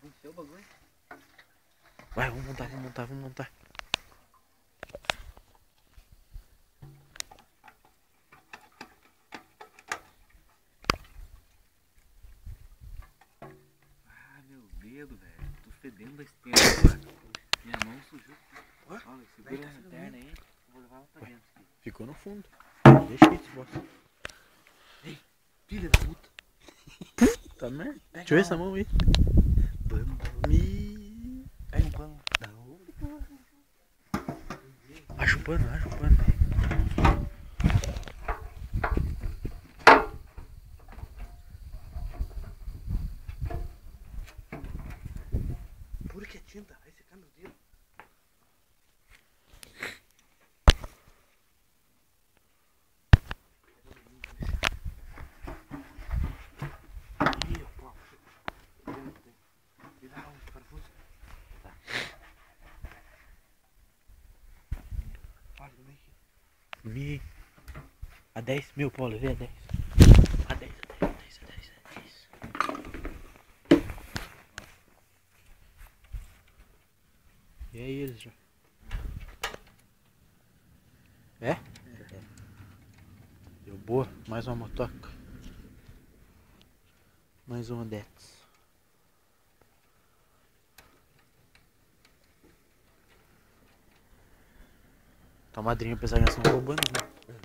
Encheu o bagulho. Vai, vamos montar. Ah, meu dedo, velho. Tô fedendo da estenda agora. Minha mão sujou. Olha, segura a lanterna aí. Vou levar ela pra dentro aqui. Ficou no fundo. Deixa isso, bosta. Ei, filha da puta. Tá merda. Pega Deixa eu ver lá essa um mão aí. pano. Pega um pano. Da onde? Acha o pano. Pura que é tinta. Vai secar meu dedo. Ih, pô. Me dá um parafuso. Tá. Olha, como é que... A 10 mil, Paulo, levei a 10. A 10. E aí eles já. É? Deu boa. Mais uma motoca. Mais uma Dex. Tua madrinha pensar que nós estamos roubando, né?